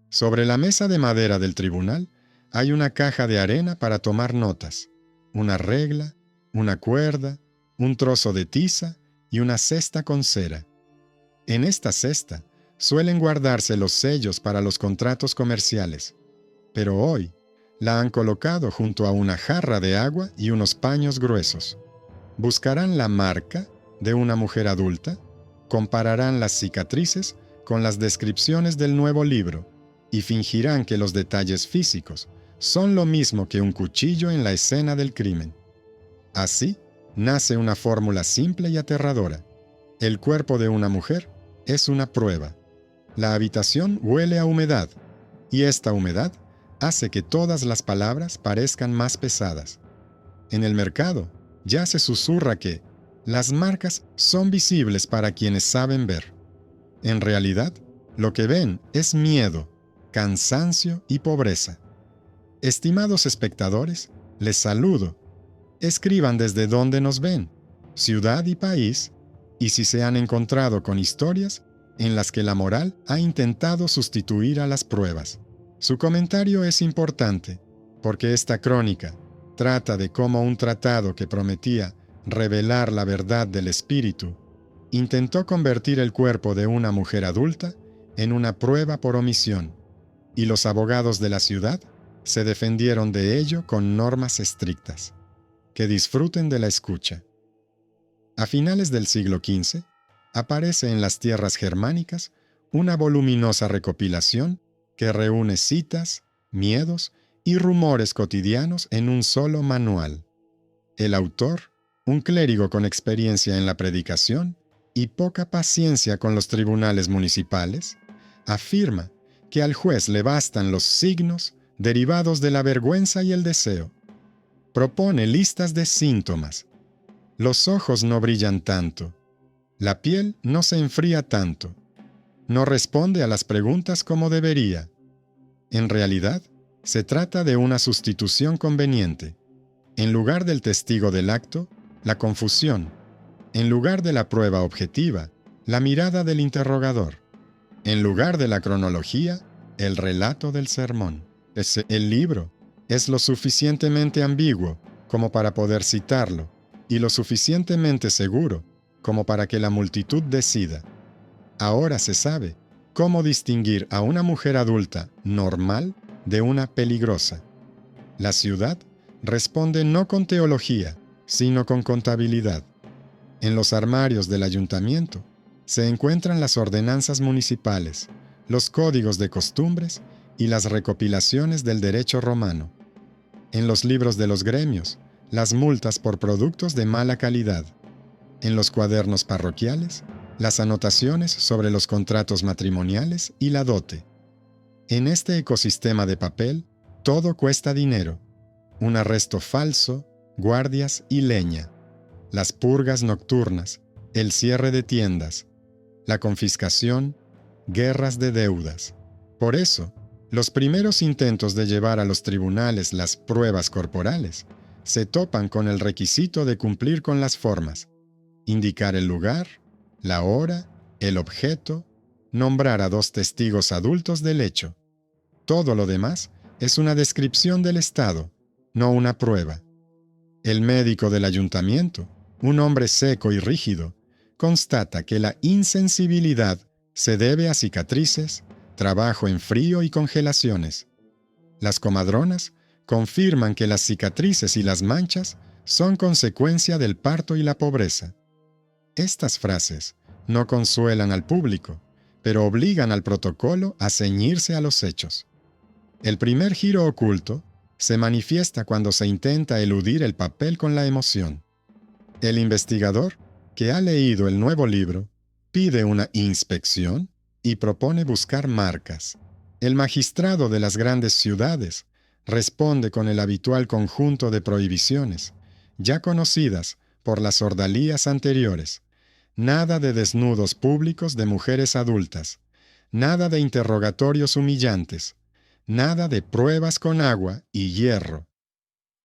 Sobre la mesa de madera del tribunal hay una caja de arena para tomar notas, una regla, una cuerda, un trozo de tiza y una cesta con cera. En esta cesta suelen guardarse los sellos para los contratos comerciales, pero hoy la han colocado junto a una jarra de agua y unos paños gruesos. Buscarán la marca de una mujer adulta, compararán las cicatrices con las descripciones del nuevo libro y fingirán que los detalles físicos son lo mismo que un cuchillo en la escena del crimen. Así nace una fórmula simple y aterradora. El cuerpo de una mujer es una prueba. La habitación huele a humedad, y esta humedad hace que todas las palabras parezcan más pesadas. En el mercado ya se susurra que las marcas son visibles para quienes saben ver. En realidad, lo que ven es miedo, cansancio y pobreza. Estimados espectadores, les saludo. Escriban desde dónde nos ven, ciudad y país, y si se han encontrado con historias en las que la moral ha intentado sustituir a las pruebas. Su comentario es importante, porque esta crónica trata de cómo un tratado que prometía revelar la verdad del espíritu intentó convertir el cuerpo de una mujer adulta en una prueba por omisión, y los abogados de la ciudad se defendieron de ello con normas estrictas. Que disfruten de la escucha. A finales del siglo XV, aparece en las tierras germánicas una voluminosa recopilación que reúne citas, miedos y rumores cotidianos en un solo manual. El autor, un clérigo con experiencia en la predicación y poca paciencia con los tribunales municipales, afirma que al juez le bastan los signos derivados de la vergüenza y el deseo. Propone listas de síntomas. Los ojos no brillan tanto. La piel no se enfría tanto. No responde a las preguntas como debería. En realidad, se trata de una sustitución conveniente. En lugar del testigo del acto, la confusión. En lugar de la prueba objetiva, la mirada del interrogador. En lugar de la cronología, el relato del sermón. El libro es lo suficientemente ambiguo como para poder citarlo y lo suficientemente seguro como para que la multitud decida. Ahora se sabe cómo distinguir a una mujer adulta normal de una peligrosa. La ciudad responde no con teología, sino con contabilidad. En los armarios del ayuntamiento se encuentran las ordenanzas municipales, los códigos de costumbres y las recopilaciones del derecho romano. En los libros de los gremios, las multas por productos de mala calidad. En los cuadernos parroquiales, las anotaciones sobre los contratos matrimoniales y la dote. En este ecosistema de papel, todo cuesta dinero. Un arresto falso, guardias y leña. Las purgas nocturnas, el cierre de tiendas, la confiscación, guerras de deudas. Por eso, los primeros intentos de llevar a los tribunales las pruebas corporales se topan con el requisito de cumplir con las formas, indicar el lugar, la hora, el objeto, nombrar a 2 testigos adultos del hecho. Todo lo demás es una descripción del estado, no una prueba. El médico del ayuntamiento, un hombre seco y rígido, constata que la insensibilidad se debe a cicatrices, trabajo en frío y congelaciones. Las comadronas confirman que las cicatrices y las manchas son consecuencia del parto y la pobreza. Estas frases no consuelan al público, pero obligan al protocolo a ceñirse a los hechos. El primer giro oculto se manifiesta cuando se intenta eludir el papel con la emoción. El investigador, que ha leído el nuevo libro, pide una inspección y propone buscar marcas. El magistrado de las grandes ciudades responde con el habitual conjunto de prohibiciones, ya conocidas por las ordalías anteriores. Nada de desnudos públicos de mujeres adultas, nada de interrogatorios humillantes, nada de pruebas con agua y hierro.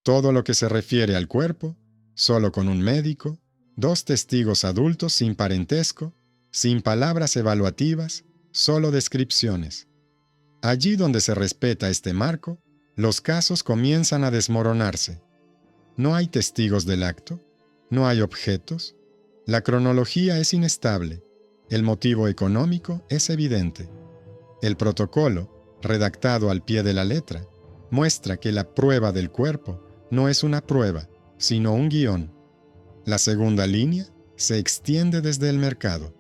Todo lo que se refiere al cuerpo, solo con un médico, 2 testigos adultos sin parentesco, sin palabras evaluativas, solo descripciones. Allí donde se respeta este marco, los casos comienzan a desmoronarse. No hay testigos del acto, no hay objetos, la cronología es inestable, el motivo económico es evidente. El protocolo, redactado al pie de la letra, muestra que la prueba del cuerpo no es una prueba, sino un guión. La segunda línea se extiende desde el mercado.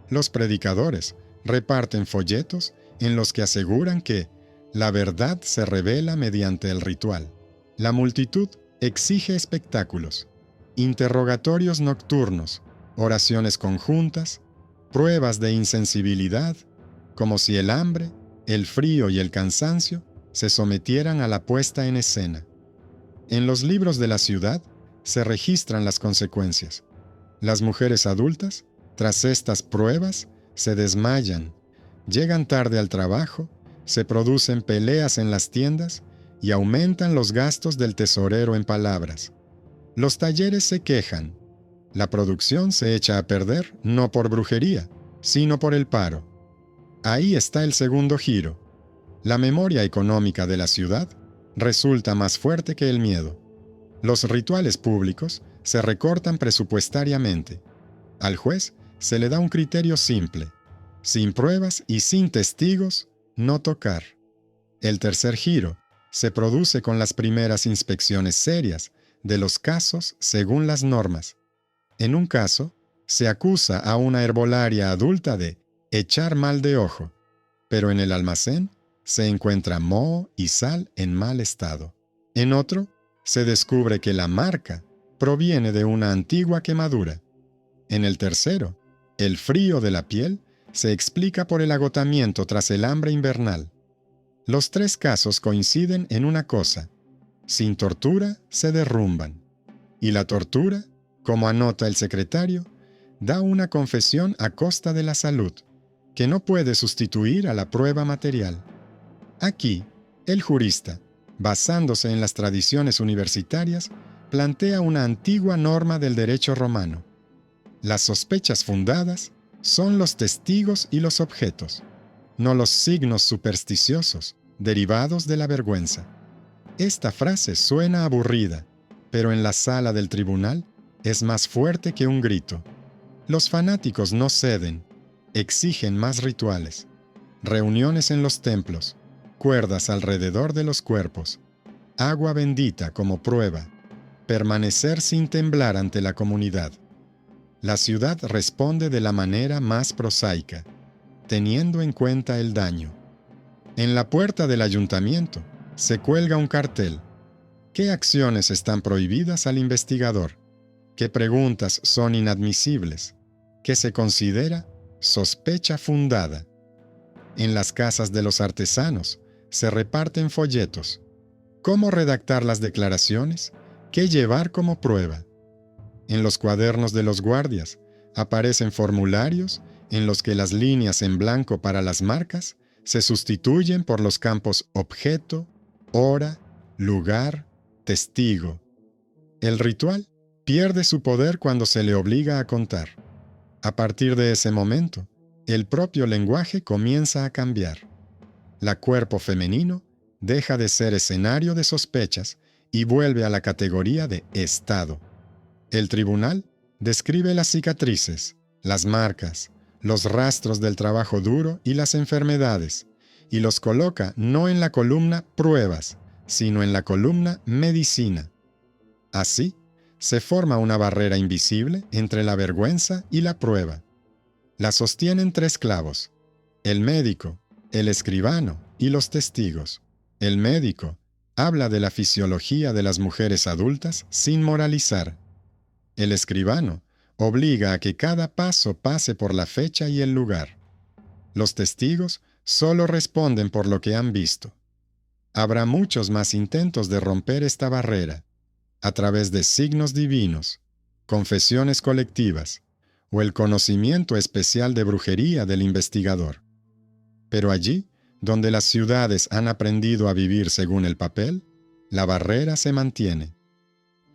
Los predicadores reparten folletos en los que aseguran que la verdad se revela mediante el ritual. La multitud exige espectáculos, interrogatorios nocturnos, oraciones conjuntas, pruebas de insensibilidad, como si el hambre, el frío y el cansancio se sometieran a la puesta en escena. En los libros de la ciudad se registran las consecuencias. Las mujeres adultas, tras estas pruebas, se desmayan, llegan tarde al trabajo, se producen peleas en las tiendas y aumentan los gastos del tesorero en palabras. Los talleres se quejan. La producción se echa a perder no por brujería, sino por el paro. Ahí está el segundo giro. La memoria económica de la ciudad resulta más fuerte que el miedo. Los rituales públicos se recortan presupuestariamente. Al juez se le da un criterio simple: sin pruebas y sin testigos, no tocar. El tercer giro se produce con las primeras inspecciones serias de los casos según las normas. En un caso, se acusa a una herbolaria adulta de echar mal de ojo, pero en el almacén se encuentra moho y sal en mal estado. En otro, se descubre que la marca proviene de una antigua quemadura. En el tercero, el frío de la piel se explica por el agotamiento tras el hambre invernal. Los tres casos coinciden en una cosa: sin tortura se derrumban. Y la tortura, como anota el secretario, da una confesión a costa de la salud, que no puede sustituir a la prueba material. Aquí, el jurista, basándose en las tradiciones universitarias, plantea una antigua norma del derecho romano. Las sospechas fundadas son los testigos y los objetos, no los signos supersticiosos derivados de la vergüenza. Esta frase suena aburrida, pero en la sala del tribunal es más fuerte que un grito. Los fanáticos no ceden, exigen más rituales, reuniones en los templos, cuerdas alrededor de los cuerpos, agua bendita como prueba, permanecer sin temblar ante la comunidad. La ciudad responde de la manera más prosaica, teniendo en cuenta el daño. En la puerta del ayuntamiento se cuelga un cartel. ¿Qué acciones están prohibidas al investigador? ¿Qué preguntas son inadmisibles? ¿Qué se considera sospecha fundada? En las casas de los artesanos se reparten folletos. ¿Cómo redactar las declaraciones? ¿Qué llevar como prueba? En los cuadernos de los guardias aparecen formularios en los que las líneas en blanco para las marcas se sustituyen por los campos objeto, hora, lugar, testigo. El ritual pierde su poder cuando se le obliga a contar. A partir de ese momento, el propio lenguaje comienza a cambiar. La cuerpo femenino deja de ser escenario de sospechas y vuelve a la categoría de estado. El tribunal describe las cicatrices, las marcas, los rastros del trabajo duro y las enfermedades, y los coloca no en la columna pruebas, sino en la columna medicina. Así, se forma una barrera invisible entre la vergüenza y la prueba. La sostienen tres clavos: el médico, el escribano y los testigos. El médico habla de la fisiología de las mujeres adultas sin moralizar. El escribano obliga a que cada paso pase por la fecha y el lugar. Los testigos solo responden por lo que han visto. Habrá muchos más intentos de romper esta barrera, a través de signos divinos, confesiones colectivas o el conocimiento especial de brujería del investigador. Pero allí, donde las ciudades han aprendido a vivir según el papel, la barrera se mantiene.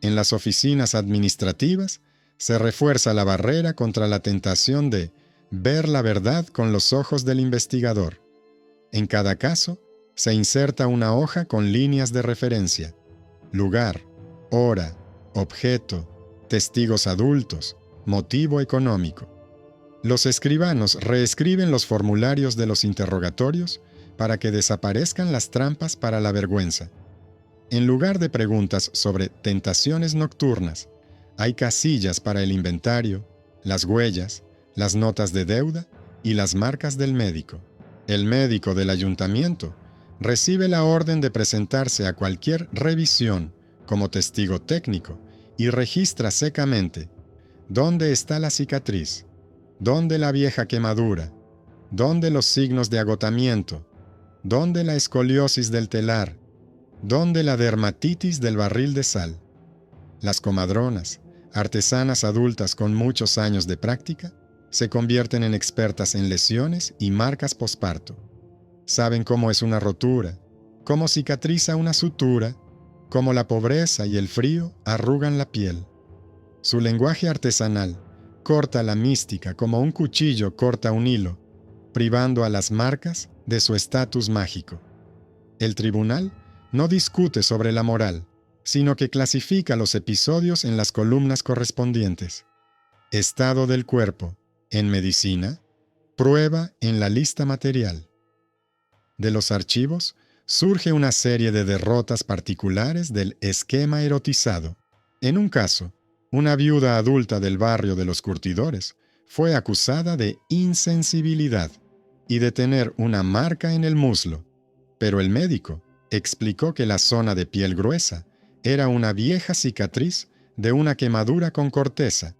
En las oficinas administrativas se refuerza la barrera contra la tentación de ver la verdad con los ojos del investigador. En cada caso, se inserta una hoja con líneas de referencia: lugar, hora, objeto, testigos adultos, motivo económico. Los escribanos reescriben los formularios de los interrogatorios para que desaparezcan las trampas para la vergüenza. En lugar de preguntas sobre tentaciones nocturnas, hay casillas para el inventario, las huellas, las notas de deuda y las marcas del médico. El médico del ayuntamiento recibe la orden de presentarse a cualquier revisión como testigo técnico y registra secamente dónde está la cicatriz, dónde la vieja quemadura, dónde los signos de agotamiento, dónde la escoliosis del telar, dónde la dermatitis del barril de sal. Las comadronas, artesanas adultas con muchos años de práctica, se convierten en expertas en lesiones y marcas posparto. Saben cómo es una rotura, cómo cicatriza una sutura, cómo la pobreza y el frío arrugan la piel. Su lenguaje artesanal corta la mística como un cuchillo corta un hilo, privando a las marcas de su estatus mágico. El tribunal no discute sobre la moral, sino que clasifica los episodios en las columnas correspondientes. Estado del cuerpo, en medicina, prueba en la lista material. De los archivos surge una serie de derrotas particulares del esquema erotizado. En un caso, una viuda adulta del barrio de los curtidores fue acusada de insensibilidad y de tener una marca en el muslo, pero el médico explicó que la zona de piel gruesa era una vieja cicatriz de una quemadura con corteza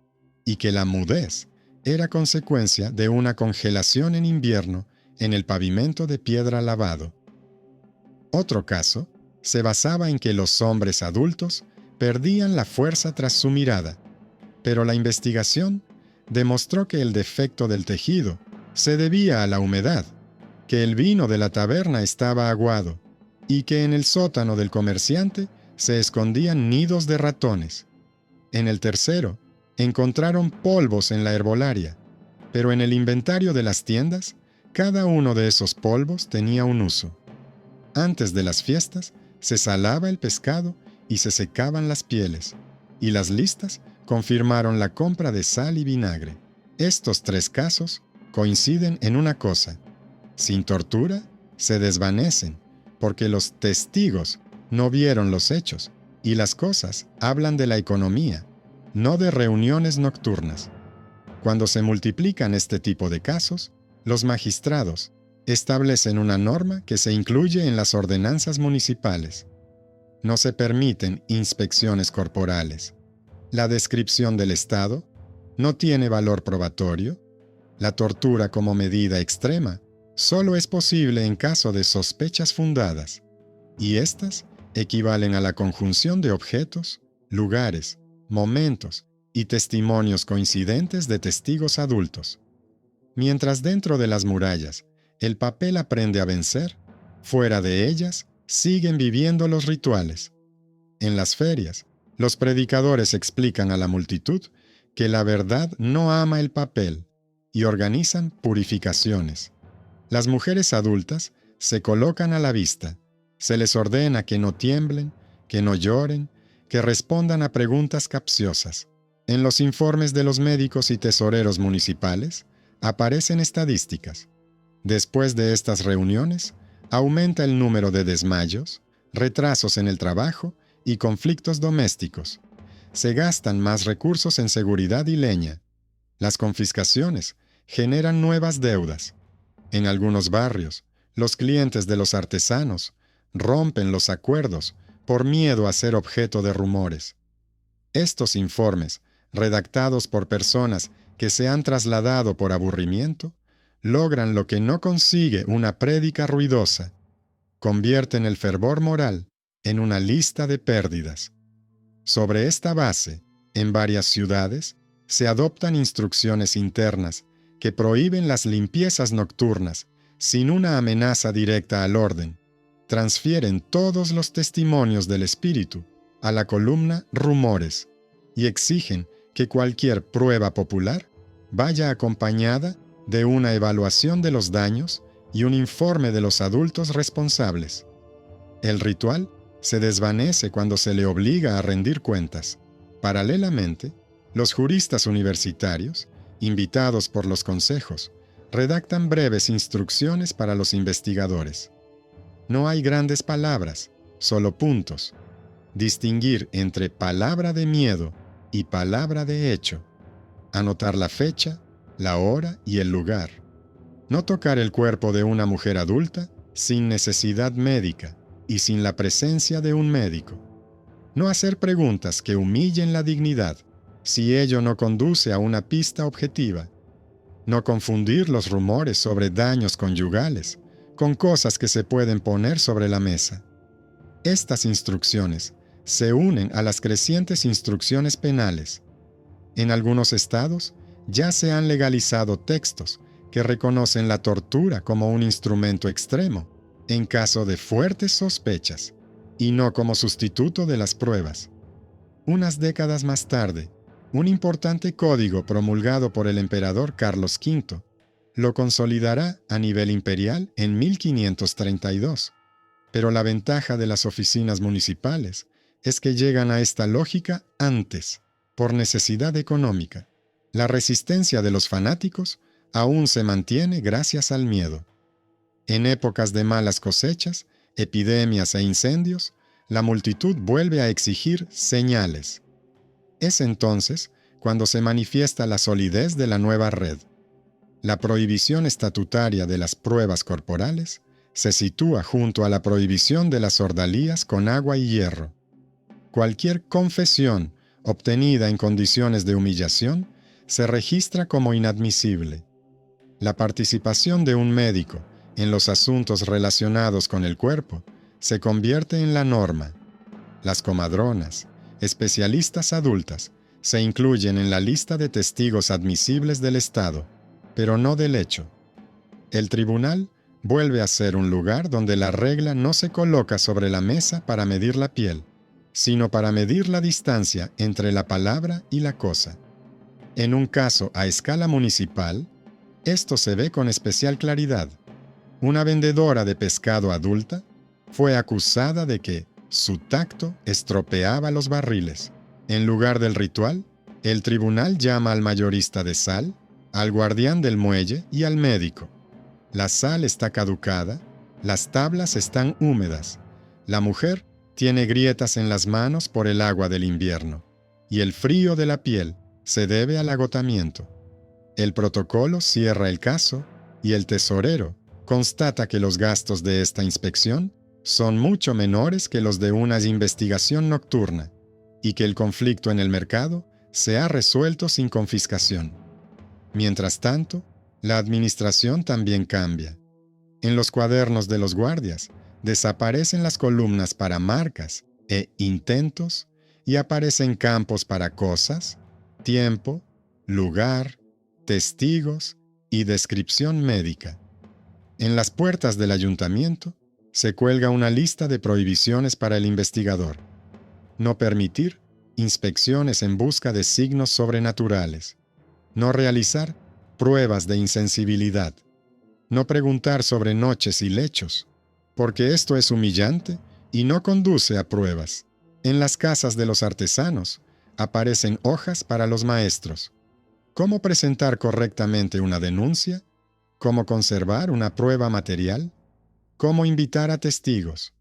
y que la mudez era consecuencia de una congelación en invierno en el pavimento de piedra lavado. Otro caso se basaba en que los hombres adultos perdían la fuerza tras su mirada, pero la investigación demostró que el defecto del tejido se debía a la humedad, que el vino de la taberna estaba aguado y que en el sótano del comerciante se escondían nidos de ratones. En el tercero, encontraron polvos en la herbolaria, pero en el inventario de las tiendas, cada uno de esos polvos tenía un uso. Antes de las fiestas, se salaba el pescado y se secaban las pieles, y las listas confirmaron la compra de sal y vinagre. Estos tres casos coinciden en una cosa: sin tortura, se desvanecen, porque los testigos no vieron los hechos, y las cosas hablan de la economía, no de reuniones nocturnas. Cuando se multiplican este tipo de casos, los magistrados establecen una norma que se incluye en las ordenanzas municipales. No se permiten inspecciones corporales. La descripción del estado no tiene valor probatorio. La tortura como medida extrema solo es posible en caso de sospechas fundadas, y estas equivalen a la conjunción de objetos, lugares, momentos y testimonios coincidentes de testigos adultos. Mientras dentro de las murallas el papel aprende a vencer, fuera de ellas siguen viviendo los rituales. En las ferias, los predicadores explican a la multitud que la verdad no ama el papel y organizan purificaciones. Las mujeres adultas se colocan a la vista. Se les ordena que no tiemblen, que no lloren, que respondan a preguntas capciosas. En los informes de los médicos y tesoreros municipales aparecen estadísticas. Después de estas reuniones, aumenta el número de desmayos, retrasos en el trabajo y conflictos domésticos. Se gastan más recursos en seguridad y leña. Las confiscaciones generan nuevas deudas. En algunos barrios, los clientes de los artesanos rompen los acuerdos por miedo a ser objeto de rumores. Estos informes, redactados por personas que se han trasladado por aburrimiento, logran lo que no consigue una prédica ruidosa: convierten el fervor moral en una lista de pérdidas. Sobre esta base, en varias ciudades, se adoptan instrucciones internas que prohíben las limpiezas nocturnas sin una amenaza directa al orden. Transfieren todos los testimonios del espíritu a la columna rumores y exigen que cualquier prueba popular vaya acompañada de una evaluación de los daños y un informe de los adultos responsables. El ritual se desvanece cuando se le obliga a rendir cuentas. Paralelamente, los juristas universitarios, invitados por los consejos, redactan breves instrucciones para los investigadores. No hay grandes palabras, solo puntos. Distinguir entre palabra de miedo y palabra de hecho. Anotar la fecha, la hora y el lugar. No tocar el cuerpo de una mujer adulta sin necesidad médica y sin la presencia de un médico. No hacer preguntas que humillen la dignidad si ello no conduce a una pista objetiva. No confundir los rumores sobre daños conyugales con cosas que se pueden poner sobre la mesa. Estas instrucciones se unen a las crecientes instrucciones penales. En algunos estados ya se han legalizado textos que reconocen la tortura como un instrumento extremo en caso de fuertes sospechas y no como sustituto de las pruebas. Unas décadas más tarde, un importante código promulgado por el emperador Carlos V lo consolidará a nivel imperial en 1532. Pero la ventaja de las oficinas municipales es que llegan a esta lógica antes, por necesidad económica. La resistencia de los fanáticos aún se mantiene gracias al miedo. En épocas de malas cosechas, epidemias e incendios, la multitud vuelve a exigir señales. Es entonces cuando se manifiesta la solidez de la nueva red. La prohibición estatutaria de las pruebas corporales se sitúa junto a la prohibición de las ordalías con agua y hierro. Cualquier confesión obtenida en condiciones de humillación se registra como inadmisible. La participación de un médico en los asuntos relacionados con el cuerpo se convierte en la norma. Las comadronas, especialistas adultas, se incluyen en la lista de testigos admisibles del Estado, pero no del hecho. El tribunal vuelve a ser un lugar donde la regla no se coloca sobre la mesa para medir la piel, sino para medir la distancia entre la palabra y la cosa. En un caso a escala municipal, esto se ve con especial claridad. Una vendedora de pescado adulta fue acusada de que su tacto estropeaba los barriles. En lugar del ritual, el tribunal llama al mayorista de sal, al guardián del muelle y al médico. La sal está caducada, las tablas están húmedas, la mujer tiene grietas en las manos por el agua del invierno, y el frío de la piel se debe al agotamiento. El protocolo cierra el caso y el tesorero constata que los gastos de esta inspección son mucho menores que los de una investigación nocturna y que el conflicto en el mercado se ha resuelto sin confiscación. Mientras tanto, la administración también cambia. En los cuadernos de los guardias desaparecen las columnas para marcas e intentos y aparecen campos para cosas, tiempo, lugar, testigos y descripción médica. En las puertas del ayuntamiento se cuelga una lista de prohibiciones para el investigador. No permitir inspecciones en busca de signos sobrenaturales. No realizar pruebas de insensibilidad. No preguntar sobre noches y lechos, porque esto es humillante y no conduce a pruebas. En las casas de los artesanos aparecen hojas para los maestros. ¿Cómo presentar correctamente una denuncia? ¿Cómo conservar una prueba material? ¿Cómo invitar a testigos?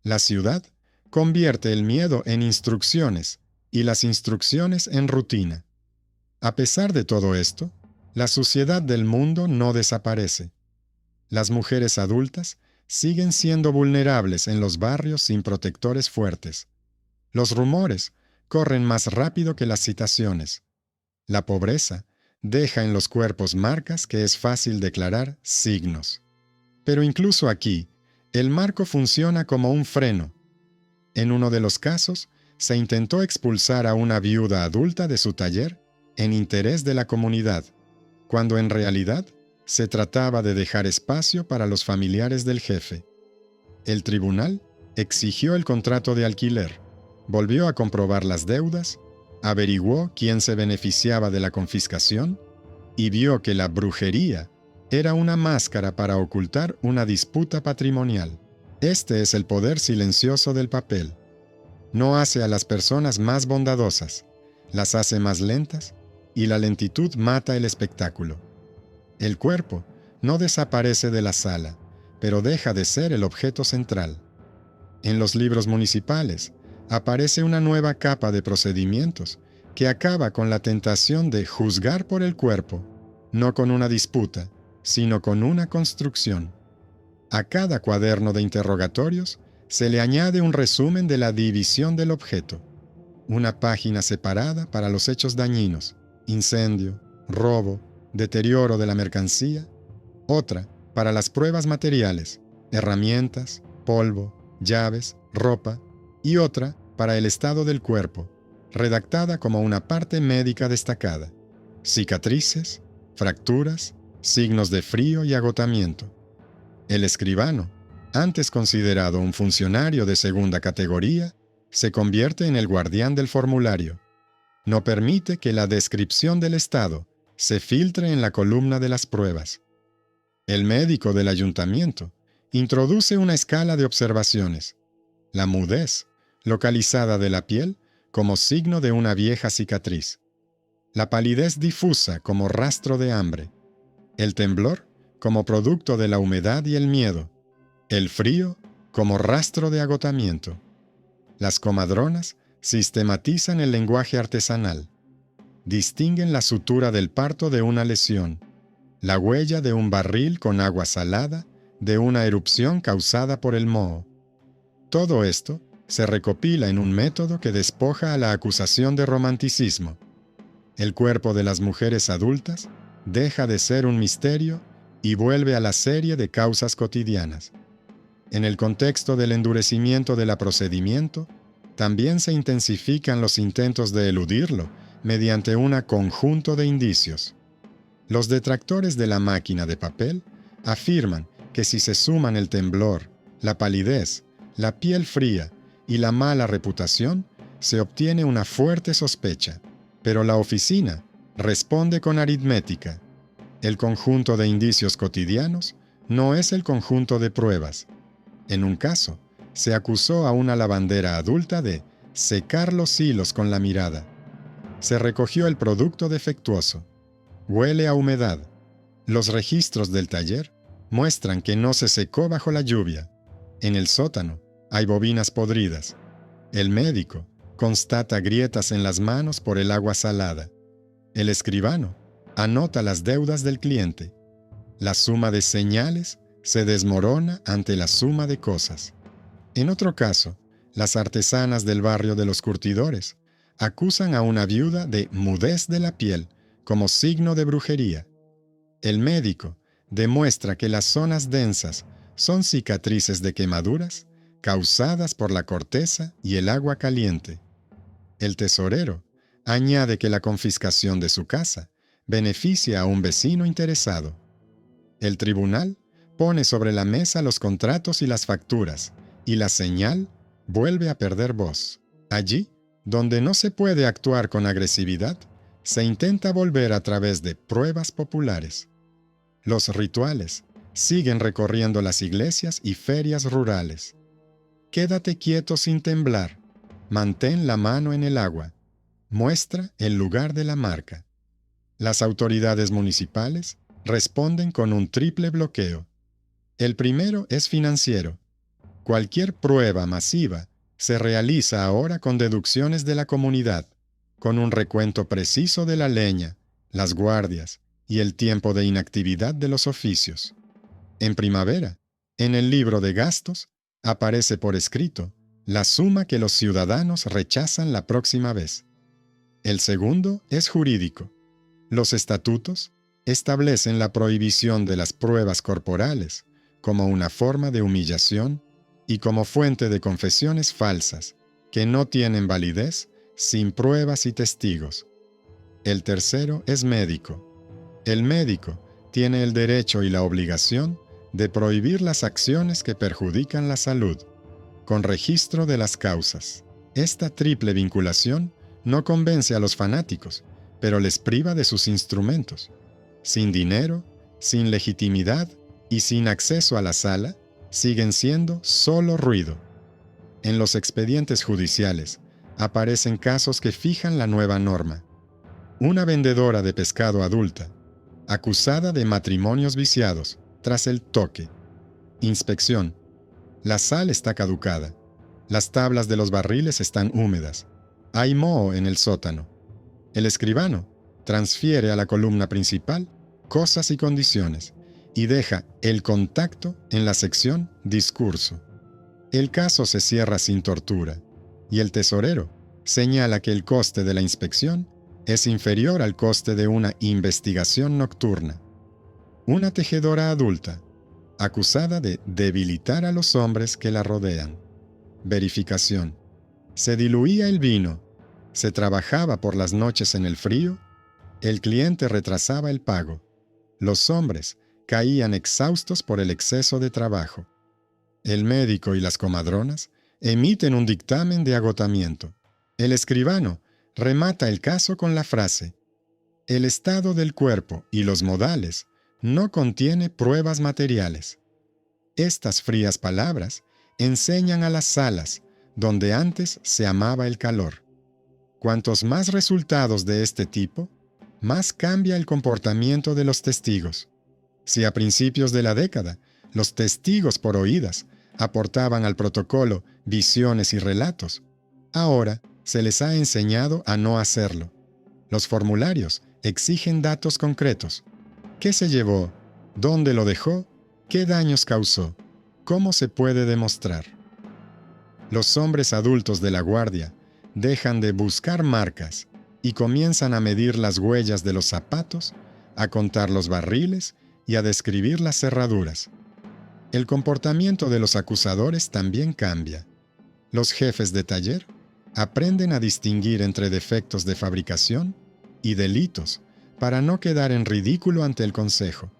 La ciudad convierte el miedo en instrucciones y las instrucciones en rutina. A pesar de todo esto, la suciedad del mundo no desaparece. Las mujeres adultas siguen siendo vulnerables en los barrios sin protectores fuertes. Los rumores corren más rápido que las citaciones. La pobreza deja en los cuerpos marcas que es fácil declarar signos. Pero incluso aquí, el marco funciona como un freno. En uno de los casos, se intentó expulsar a una viuda adulta de su taller en interés de la comunidad, cuando en realidad se trataba de dejar espacio para los familiares del jefe. El tribunal exigió el contrato de alquiler, volvió a comprobar las deudas, averiguó quién se beneficiaba de la confiscación y vio que la brujería Era una máscara para ocultar una disputa patrimonial. Este es el poder silencioso del papel. No hace a las personas más bondadosas, las hace más lentas, y la lentitud mata el espectáculo. El cuerpo no desaparece de la sala, pero deja de ser el objeto central. En los libros municipales aparece una nueva capa de procedimientos que acaba con la tentación de juzgar por el cuerpo, no con una disputa, sino con una construcción. A cada cuaderno de interrogatorios se le añade un resumen de la división del objeto, una página separada para los hechos dañinos, incendio, robo, deterioro de la mercancía, otra para las pruebas materiales, herramientas, polvo, llaves, ropa, y otra para el estado del cuerpo, redactada como una parte médica destacada, cicatrices, fracturas, signos de frío y agotamiento. El escribano, antes considerado un funcionario de segunda categoría, se convierte en el guardián del formulario. No permite que la descripción del estado se filtre en la columna de las pruebas. El médico del ayuntamiento introduce una escala de observaciones. La mudez, localizada de la piel como signo de una vieja cicatriz. La palidez difusa como rastro de hambre. El temblor como producto de la humedad y el miedo. El frío como rastro de agotamiento. Las comadronas sistematizan el lenguaje artesanal. Distinguen la sutura del parto de una lesión, la huella de un barril con agua salada de una erupción causada por el moho. Todo esto se recopila en un método que despoja a la acusación de romanticismo. El cuerpo de las mujeres adultas deja de ser un misterio y vuelve a la serie de causas cotidianas. En el contexto del endurecimiento del procedimiento, también se intensifican los intentos de eludirlo mediante un conjunto de indicios. Los detractores de la máquina de papel afirman que si se suman el temblor, la palidez, la piel fría y la mala reputación, se obtiene una fuerte sospecha. Pero la oficina responde con aritmética. El conjunto de indicios cotidianos no es el conjunto de pruebas. En un caso, se acusó a una lavandera adulta de secar los hilos con la mirada. Se recogió el producto defectuoso. Huele a humedad. Los registros del taller muestran que no se secó bajo la lluvia. En el sótano hay bobinas podridas. El médico constata grietas en las manos por el agua salada. El escribano anota las deudas del cliente. La suma de señales se desmorona ante la suma de cosas. En otro caso, las artesanas del barrio de los curtidores acusan a una viuda de mudez de la piel como signo de brujería. El médico demuestra que las zonas densas son cicatrices de quemaduras causadas por la corteza y el agua caliente. El tesorero añade que la confiscación de su casa beneficia a un vecino interesado. El tribunal pone sobre la mesa los contratos y las facturas, y la señal vuelve a perder voz. Allí, donde no se puede actuar con agresividad, se intenta volver a través de pruebas populares. Los rituales siguen recorriendo las iglesias y ferias rurales. Quédate quieto sin temblar, mantén la mano en el agua, muestra el lugar de la marca. Las autoridades municipales responden con un triple bloqueo. El primero es financiero. Cualquier prueba masiva se realiza ahora con deducciones de la comunidad, con un recuento preciso de la leña, las guardias y el tiempo de inactividad de los oficios. En primavera, en el libro de gastos, aparece por escrito la suma que los ciudadanos rechazan la próxima vez. El segundo es jurídico. Los estatutos establecen la prohibición de las pruebas corporales como una forma de humillación y como fuente de confesiones falsas que no tienen validez sin pruebas y testigos. El tercero es médico. El médico tiene el derecho y la obligación de prohibir las acciones que perjudican la salud, con registro de las causas. Esta triple vinculación no convence a los fanáticos, pero les priva de sus instrumentos. Sin dinero, sin legitimidad y sin acceso a la sala, siguen siendo solo ruido. En los expedientes judiciales aparecen casos que fijan la nueva norma. Una vendedora de pescado adulta, acusada de matrimonios viciados tras el toque. Inspección. La sal está caducada. Las tablas de los barriles están húmedas. Hay moho en el sótano. El escribano transfiere a la columna principal cosas y condiciones y deja el contacto en la sección discurso. El caso se cierra sin tortura y el tesorero señala que el coste de la inspección es inferior al coste de una investigación nocturna. Una tejedora adulta, acusada de debilitar a los hombres que la rodean. Verificación. Se diluía el vino, se trabajaba por las noches en el frío, el cliente retrasaba el pago. Los hombres caían exhaustos por el exceso de trabajo. El médico y las comadronas emiten un dictamen de agotamiento. El escribano remata el caso con la frase: el estado del cuerpo y los modales no contiene pruebas materiales. Estas frías palabras enseñan a las salas donde antes se amaba el calor. Cuantos más resultados de este tipo, más cambia el comportamiento de los testigos. Si a principios de la década los testigos por oídas aportaban al protocolo visiones y relatos, ahora se les ha enseñado a no hacerlo. Los formularios exigen datos concretos. ¿Qué se llevó? ¿Dónde lo dejó? ¿Qué daños causó? ¿Cómo se puede demostrar? Los hombres adultos de la guardia dejan de buscar marcas y comienzan a medir las huellas de los zapatos, a contar los barriles y a describir las cerraduras. El comportamiento de los acusadores también cambia. Los jefes de taller aprenden a distinguir entre defectos de fabricación y delitos para no quedar en ridículo ante el consejo.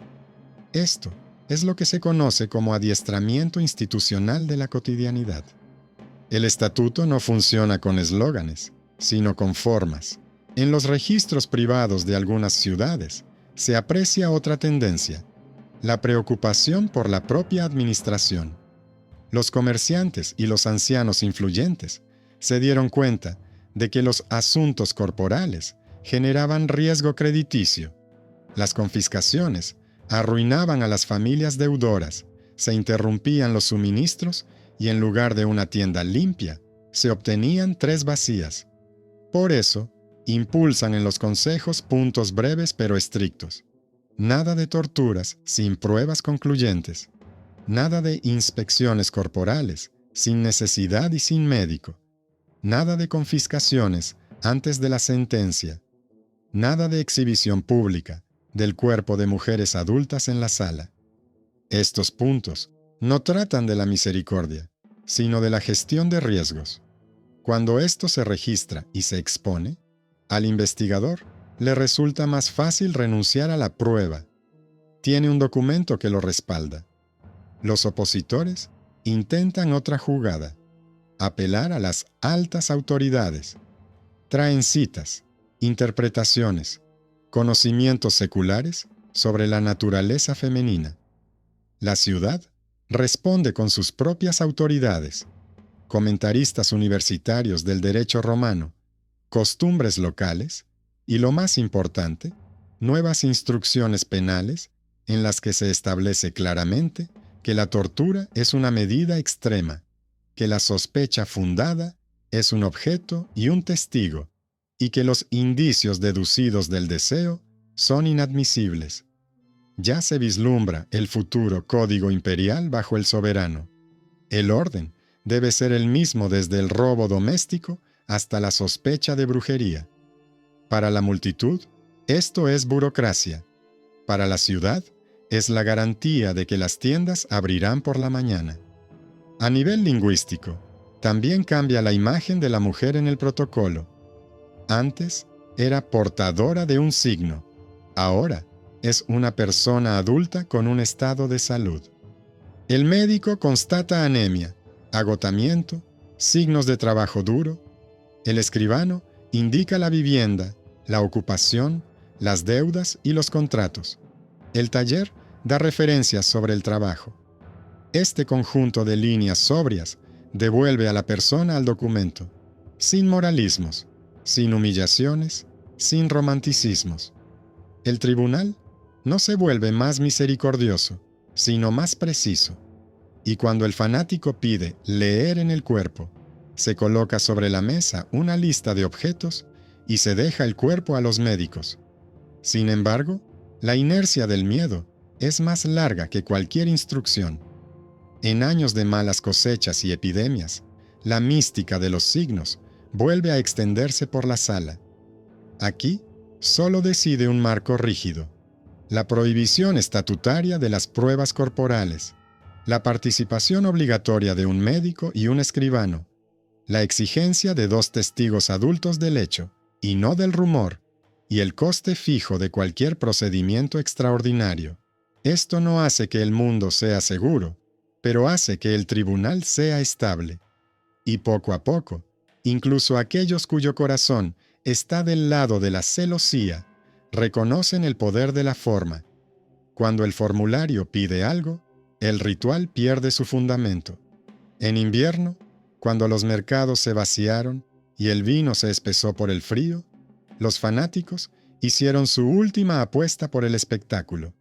Esto es lo que se conoce como adiestramiento institucional de la cotidianidad. El estatuto no funciona con eslóganes, sino con formas. En los registros privados de algunas ciudades se aprecia otra tendencia: la preocupación por la propia administración. Los comerciantes y los ancianos influyentes se dieron cuenta de que los asuntos corporales generaban riesgo crediticio. Las confiscaciones arruinaban a las familias deudoras, se interrumpían los suministros y en lugar de una tienda limpia, se obtenían 3 vacías. Por eso, impulsan en los consejos puntos breves pero estrictos. Nada de torturas sin pruebas concluyentes. Nada de inspecciones corporales sin necesidad y sin médico. Nada de confiscaciones antes de la sentencia. Nada de exhibición pública del cuerpo de mujeres adultas en la sala. Estos puntos no tratan de la misericordia, sino de la gestión de riesgos. Cuando esto se registra y se expone, al investigador le resulta más fácil renunciar a la prueba. Tiene un documento que lo respalda. Los opositores intentan otra jugada: apelar a las altas autoridades. Traen citas, interpretaciones, conocimientos seculares sobre la naturaleza femenina. La ciudad responde con sus propias autoridades, comentaristas universitarios del derecho romano, costumbres locales y, lo más importante, nuevas instrucciones penales en las que se establece claramente que la tortura es una medida extrema, que la sospecha fundada es un objeto y un testigo, y que los indicios deducidos del deseo son inadmisibles. Ya se vislumbra el futuro código imperial bajo el soberano. El orden debe ser el mismo desde el robo doméstico hasta la sospecha de brujería. Para la multitud, esto es burocracia. Para la ciudad, es la garantía de que las tiendas abrirán por la mañana. A nivel lingüístico, también cambia la imagen de la mujer en el protocolo. Antes era portadora de un signo, ahora es una persona adulta con un estado de salud. El médico constata anemia, agotamiento, signos de trabajo duro. El escribano indica la vivienda, la ocupación, las deudas y los contratos. El taller da referencias sobre el trabajo. Este conjunto de líneas sobrias devuelve a la persona al documento, sin moralismos, sin humillaciones, sin romanticismos. El tribunal no se vuelve más misericordioso, sino más preciso. Y cuando el fanático pide leer en el cuerpo, se coloca sobre la mesa una lista de objetos y se deja el cuerpo a los médicos. Sin embargo, la inercia del miedo es más larga que cualquier instrucción. En años de malas cosechas y epidemias, la mística de los signos vuelve a extenderse por la sala. Aquí, solo decide un marco rígido: la prohibición estatutaria de las pruebas corporales, la participación obligatoria de un médico y un escribano, la exigencia de 2 testigos adultos del hecho, y no del rumor, y el coste fijo de cualquier procedimiento extraordinario. Esto no hace que el mundo sea seguro, pero hace que el tribunal sea estable. Y poco a poco, incluso aquellos cuyo corazón está del lado de la celosía, reconocen el poder de la forma. Cuando el formulario pide algo, el ritual pierde su fundamento. En invierno, cuando los mercados se vaciaron y el vino se espesó por el frío, los fanáticos hicieron su última apuesta por el espectáculo.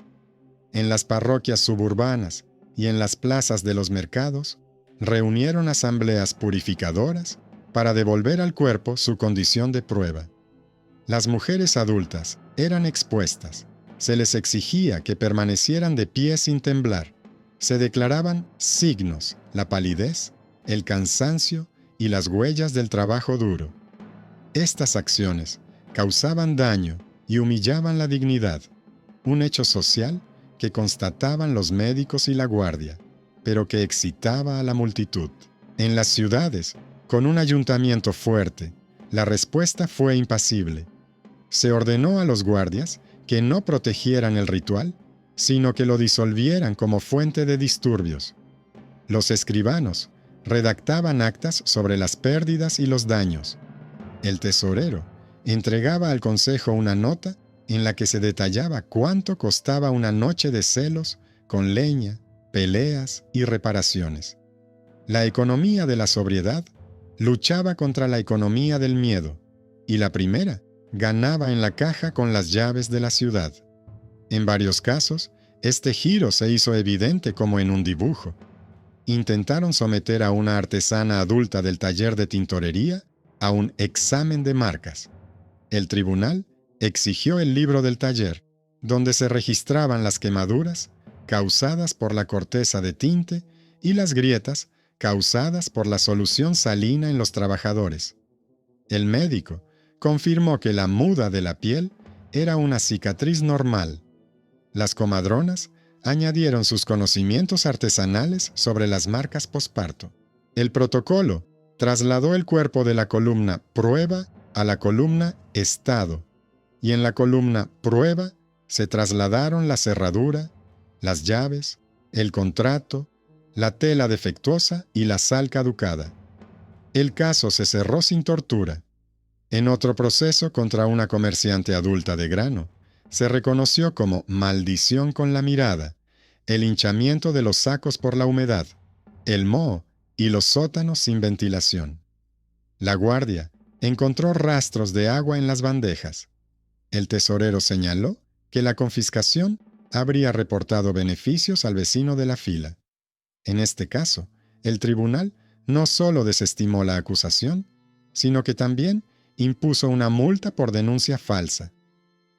En las parroquias suburbanas y en las plazas de los mercados, reunieron asambleas purificadoras para devolver al cuerpo su condición de prueba. Las mujeres adultas eran expuestas, se les exigía que permanecieran de pie sin temblar, se declaraban signos, la palidez, el cansancio y las huellas del trabajo duro. Estas acciones causaban daño y humillaban la dignidad, un hecho social que constataban los médicos y la guardia, pero que excitaba a la multitud. En las ciudades, con un ayuntamiento fuerte, la respuesta fue impasible. Se ordenó a los guardias que no protegieran el ritual, sino que lo disolvieran como fuente de disturbios. Los escribanos redactaban actas sobre las pérdidas y los daños. El tesorero entregaba al consejo una nota en la que se detallaba cuánto costaba una noche de celos con leña, peleas y reparaciones. La economía de la sobriedad luchaba contra la economía del miedo, y la primera ganaba en la caja con las llaves de la ciudad. En varios casos, este giro se hizo evidente como en un dibujo. Intentaron someter a una artesana adulta del taller de tintorería a un examen de marcas. El tribunal exigió el libro del taller, donde se registraban las quemaduras causadas por la corteza de tinte y las grietas causadas por la solución salina en los trabajadores. El médico confirmó que la muda de la piel era una cicatriz normal. Las comadronas añadieron sus conocimientos artesanales sobre las marcas posparto. El protocolo trasladó el cuerpo de la columna prueba a la columna estado, y en la columna prueba se trasladaron la cerradura, las llaves, el contrato, la tela defectuosa y la sal caducada. El caso se cerró sin tortura. En otro proceso contra una comerciante adulta de grano, se reconoció como maldición con la mirada, el hinchamiento de los sacos por la humedad, el moho y los sótanos sin ventilación. La guardia encontró rastros de agua en las bandejas. El tesorero señaló que la confiscación habría reportado beneficios al vecino de la fila. En este caso, el tribunal no solo desestimó la acusación, sino que también impuso una multa por denuncia falsa.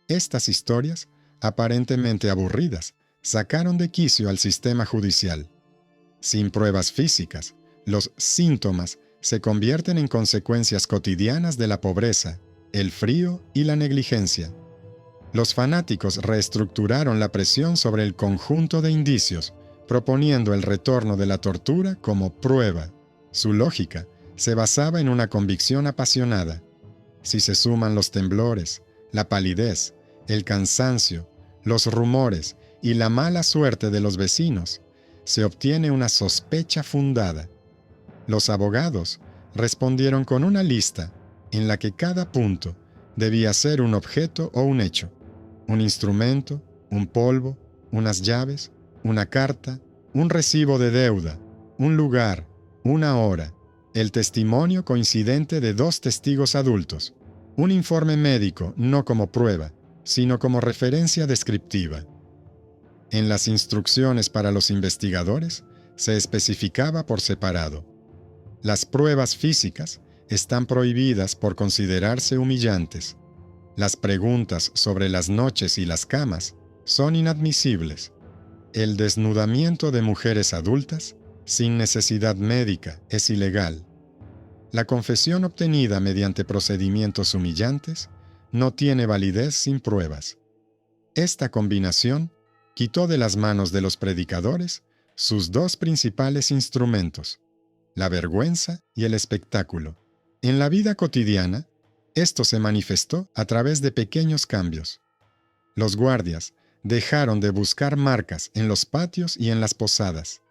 Estas historias, aparentemente aburridas, sacaron de quicio al sistema judicial. Sin pruebas físicas, los síntomas se convierten en consecuencias cotidianas de la pobreza, el frío y la negligencia. Los fanáticos reestructuraron la presión sobre el conjunto de indicios, proponiendo el retorno de la tortura como prueba. Su lógica se basaba en una convicción apasionada. Si se suman los temblores, la palidez, el cansancio, los rumores y la mala suerte de los vecinos, se obtiene una sospecha fundada. Los abogados respondieron con una lista en la que cada punto debía ser un objeto o un hecho, un instrumento, un polvo, unas llaves, una carta, un recibo de deuda, un lugar, una hora, el testimonio coincidente de 2 testigos adultos, un informe médico no como prueba, sino como referencia descriptiva. En las instrucciones para los investigadores se especificaba por separado: las pruebas físicas están prohibidas por considerarse humillantes. Las preguntas sobre las noches y las camas son inadmisibles. El desnudamiento de mujeres adultas sin necesidad médica es ilegal. La confesión obtenida mediante procedimientos humillantes no tiene validez sin pruebas. Esta combinación quitó de las manos de los predicadores sus 2 principales instrumentos: la vergüenza y el espectáculo. En la vida cotidiana, esto se manifestó a través de pequeños cambios. Los guardias dejaron de buscar marcas en los patios y en las posadas.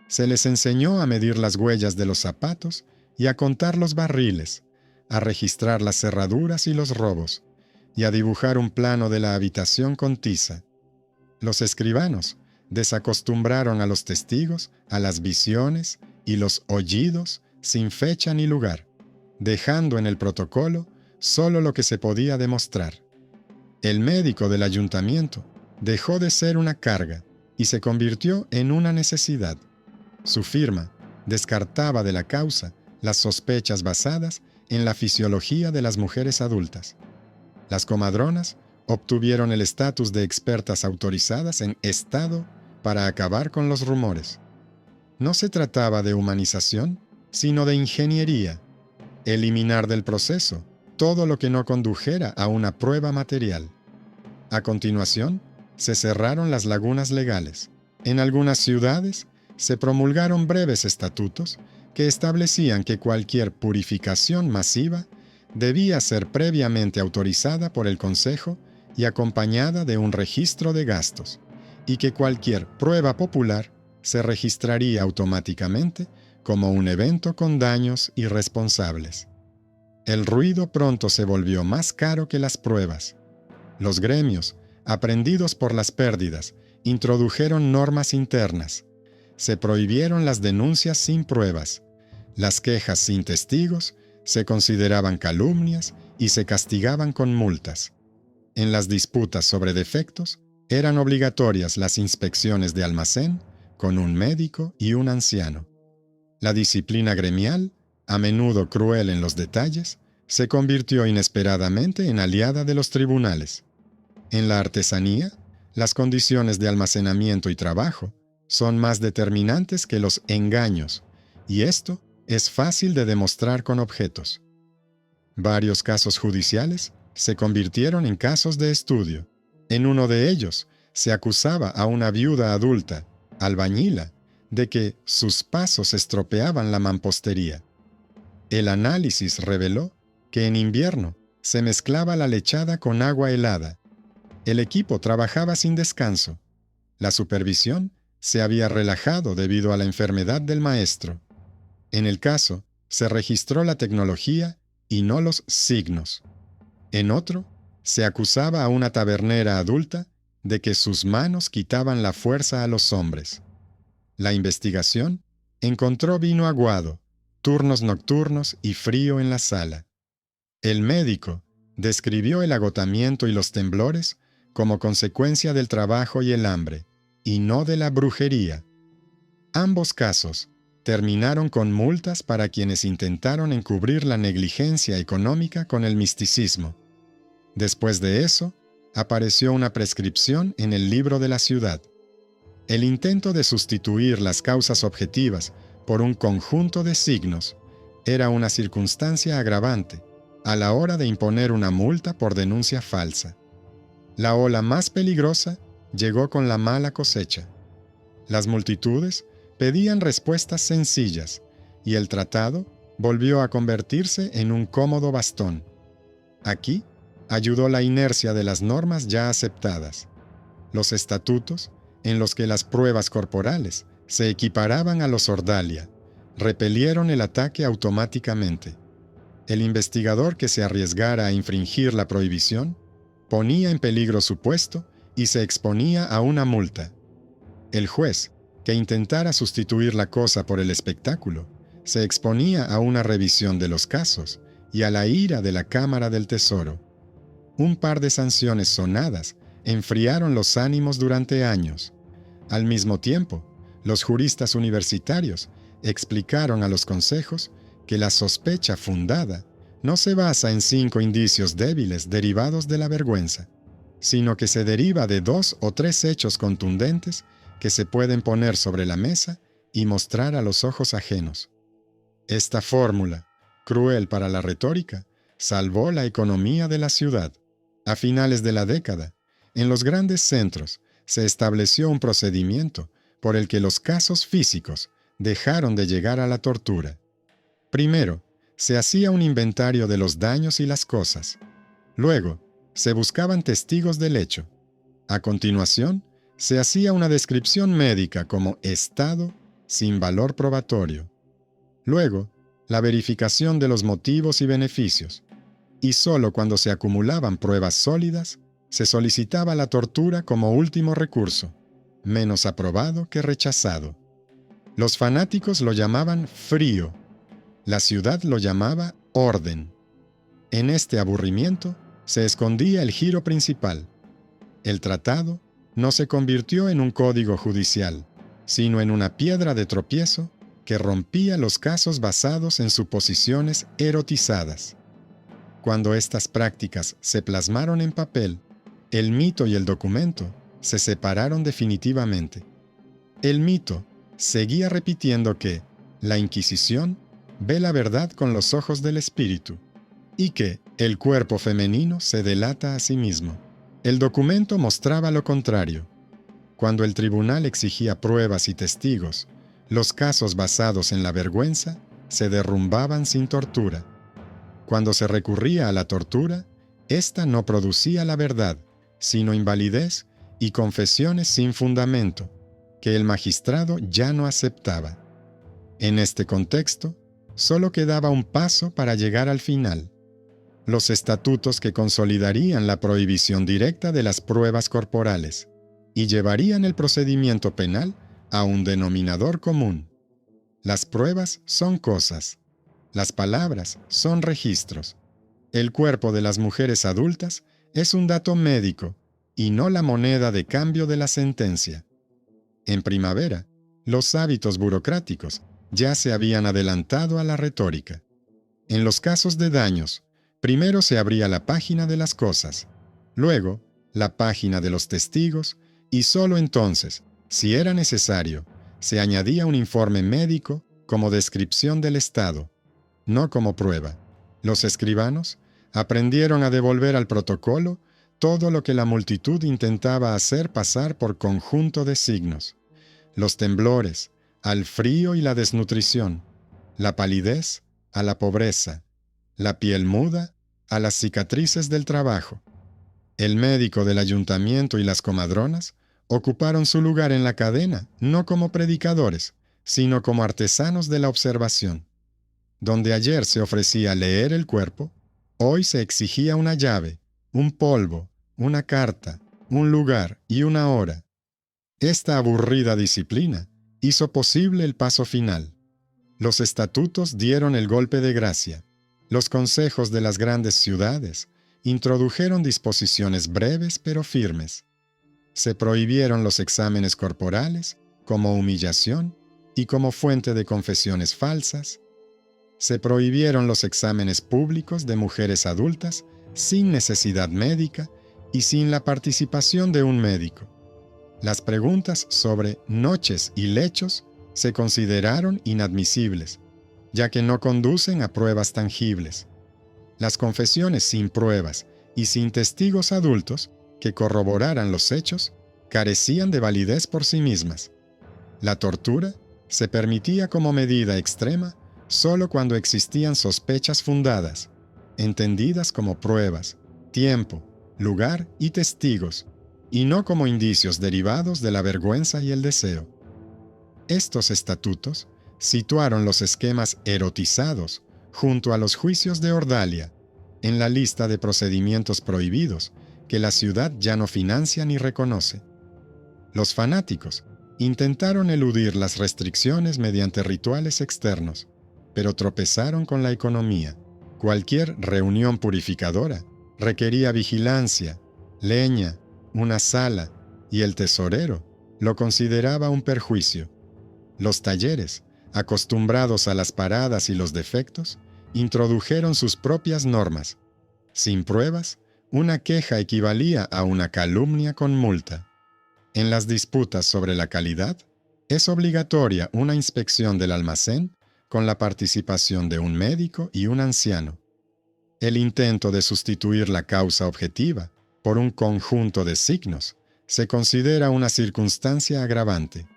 Se les enseñó a medir las huellas de los zapatos y a contar los barriles, a registrar las cerraduras y los robos, y a dibujar un plano de la habitación con tiza. Los escribanos desacostumbraron a los testigos a las visiones y los oídos sin fecha ni lugar, dejando en el protocolo solo lo que se podía demostrar. El médico del ayuntamiento dejó de ser una carga y se convirtió en una necesidad. Su firma descartaba de la causa las sospechas basadas en la fisiología de las mujeres adultas. Las comadronas obtuvieron el estatus de expertas autorizadas en estado para acabar con los rumores. No se trataba de humanización, sino de ingeniería: eliminar del proceso todo lo que no condujera a una prueba material. A continuación, se cerraron las lagunas legales. En algunas ciudades se promulgaron breves estatutos que establecían que cualquier purificación masiva debía ser previamente autorizada por el Consejo y acompañada de un registro de gastos, y que cualquier prueba popular se registraría automáticamente como un evento con daños irresponsables. El ruido pronto se volvió más caro que las pruebas. Los gremios, aprendidos por las pérdidas, introdujeron normas internas. Se prohibieron las denuncias sin pruebas. Las quejas sin testigos se consideraban calumnias y se castigaban con multas. En las disputas sobre defectos, eran obligatorias las inspecciones de almacén con un médico y un anciano. La disciplina gremial, a menudo cruel en los detalles, se convirtió inesperadamente en aliada de los tribunales. En la artesanía, las condiciones de almacenamiento y trabajo son más determinantes que los engaños, y esto es fácil de demostrar con objetos. Varios casos judiciales se convirtieron en casos de estudio. En uno de ellos, se acusaba a una viuda adulta, albañila, de que sus pasos estropeaban la mampostería. El análisis reveló que en invierno se mezclaba la lechada con agua helada. El equipo trabajaba sin descanso. La supervisión se había relajado debido a la enfermedad del maestro. En el caso, se registró la tecnología y no los signos. En otro, se acusaba a una tabernera adulta de que sus manos quitaban la fuerza a los hombres. La investigación encontró vino aguado, turnos nocturnos y frío en la sala. El médico describió el agotamiento y los temblores como consecuencia del trabajo y el hambre, y no de la brujería. Ambos casos terminaron con multas para quienes intentaron encubrir la negligencia económica con el misticismo. Después de eso, apareció una prescripción en el libro de la ciudad. El intento de sustituir las causas objetivas por un conjunto de signos era una circunstancia agravante a la hora de imponer una multa por denuncia falsa. La ola más peligrosa llegó con la mala cosecha. Las multitudes pedían respuestas sencillas, y el tratado volvió a convertirse en un cómodo bastón. Aquí ayudó la inercia de las normas ya aceptadas. Los estatutos, en los que las pruebas corporales se equiparaban a los ordalia, repelieron el ataque automáticamente. El investigador que se arriesgara a infringir la prohibición ponía en peligro su puesto y se exponía a una multa. El juez, que intentara sustituir la cosa por el espectáculo, se exponía a una revisión de los casos y a la ira de la Cámara del Tesoro. Un par de sanciones sonadas enfriaron los ánimos durante años. Al mismo tiempo, los juristas universitarios explicaron a los consejos que la sospecha fundada no se basa en 5 indicios débiles derivados de la vergüenza, sino que se deriva de 2 o 3 hechos contundentes que se pueden poner sobre la mesa y mostrar a los ojos ajenos. Esta fórmula, cruel para la retórica, salvó la economía de la ciudad. A finales de la década, en los grandes centros se estableció un procedimiento por el que los casos físicos dejaron de llegar a la tortura. Primero, se hacía un inventario de los daños y las cosas. Luego, se buscaban testigos del hecho. A continuación, se hacía una descripción médica como estado sin valor probatorio. Luego, la verificación de los motivos y beneficios. Y solo cuando se acumulaban pruebas sólidas, se solicitaba la tortura como último recurso, menos aprobado que rechazado. Los fanáticos lo llamaban frío. La ciudad lo llamaba orden. En este aburrimiento se escondía el giro principal. El tratado no se convirtió en un código judicial, sino en una piedra de tropiezo que rompía los casos basados en suposiciones erotizadas. Cuando estas prácticas se plasmaron en papel, el mito y el documento se separaron definitivamente. El mito seguía repitiendo que la Inquisición ve la verdad con los ojos del espíritu y que el cuerpo femenino se delata a sí mismo. El documento mostraba lo contrario. Cuando el tribunal exigía pruebas y testigos, los casos basados en la vergüenza se derrumbaban sin tortura. Cuando se recurría a la tortura, ésta no producía la verdad, sino invalidez y confesiones sin fundamento, que el magistrado ya no aceptaba. En este contexto, solo quedaba un paso para llegar al final: los estatutos que consolidarían la prohibición directa de las pruebas corporales y llevarían el procedimiento penal a un denominador común. Las pruebas son cosas. Las palabras son registros. El cuerpo de las mujeres adultas es un dato médico y no la moneda de cambio de la sentencia. En primavera, los hábitos burocráticos ya se habían adelantado a la retórica. En los casos de daños, primero se abría la página de las cosas, luego la página de los testigos y solo entonces, si era necesario, se añadía un informe médico como descripción del estado, no como prueba. Los escribanos aprendieron a devolver al protocolo todo lo que la multitud intentaba hacer pasar por conjunto de signos: los temblores, al frío y la desnutrición, la palidez a la pobreza, la piel muda a las cicatrices del trabajo. El médico del ayuntamiento y las comadronas ocuparon su lugar en la cadena no como predicadores, sino como artesanos de la observación. Donde ayer se ofrecía leer el cuerpo, hoy se exigía una llave, un polvo, una carta, un lugar y una hora. Esta aburrida disciplina hizo posible el paso final. Los estatutos dieron el golpe de gracia. Los consejos de las grandes ciudades introdujeron disposiciones breves pero firmes. Se prohibieron los exámenes corporales como humillación y como fuente de confesiones falsas. Se prohibieron los exámenes públicos de mujeres adultas sin necesidad médica y sin la participación de un médico. Las preguntas sobre noches y lechos se consideraron inadmisibles, ya que no conducen a pruebas tangibles. Las confesiones sin pruebas y sin testigos adultos que corroboraran los hechos carecían de validez por sí mismas. La tortura se permitía como medida extrema solo cuando existían sospechas fundadas, entendidas como pruebas, tiempo, lugar y testigos, y no como indicios derivados de la vergüenza y el deseo. Estos estatutos situaron los esquemas erotizados junto a los juicios de ordalia, en la lista de procedimientos prohibidos que la ciudad ya no financia ni reconoce. Los fanáticos intentaron eludir las restricciones mediante rituales externos, pero tropezaron con la economía. Cualquier reunión purificadora requería vigilancia, leña, una sala, y el tesorero lo consideraba un perjuicio. Los talleres, acostumbrados a las paradas y los defectos, introdujeron sus propias normas. Sin pruebas, una queja equivalía a una calumnia con multa. En las disputas sobre la calidad, es obligatoria una inspección del almacén con la participación de un médico y un anciano. El intento de sustituir la causa objetiva por un conjunto de signos se considera una circunstancia agravante.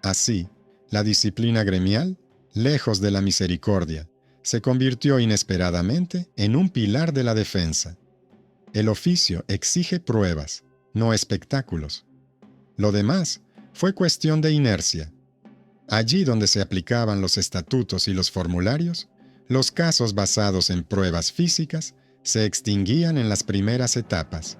Así, la disciplina gremial, lejos de la misericordia, se convirtió inesperadamente en un pilar de la defensa. El oficio exige pruebas, no espectáculos. Lo demás fue cuestión de inercia. Allí donde se aplicaban los estatutos y los formularios, los casos basados en pruebas físicas se extinguían en las primeras etapas.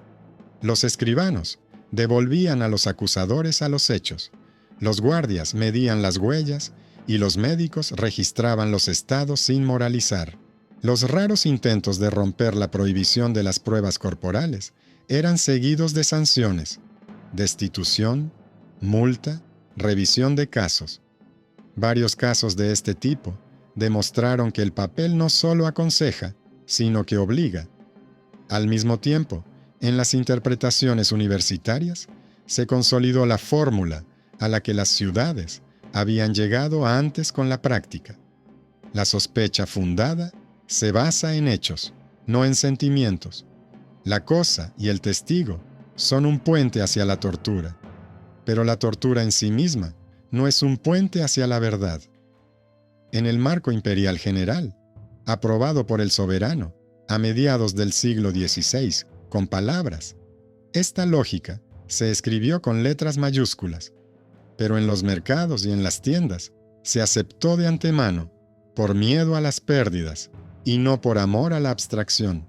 Los escribanos devolvían a los acusadores a los hechos, los guardias medían las huellas y los médicos registraban los estados sin moralizar. Los raros intentos de romper la prohibición de las pruebas corporales eran seguidos de sanciones, destitución, multa, revisión de casos. Varios casos de este tipo demostraron que el papel no solo aconseja, sino que obliga. Al mismo tiempo, en las interpretaciones universitarias, se consolidó la fórmula a la que las ciudades habían llegado antes con la práctica. La sospecha fundada se basa en hechos, no en sentimientos. La cosa y el testigo son un puente hacia la tortura, pero la tortura en sí misma no es un puente hacia la verdad. En el marco imperial general, aprobado por el soberano a mediados del siglo XVI con palabras, esta lógica se escribió con letras mayúsculas, pero en los mercados y en las tiendas se aceptó de antemano por miedo a las pérdidas y no por amor a la abstracción.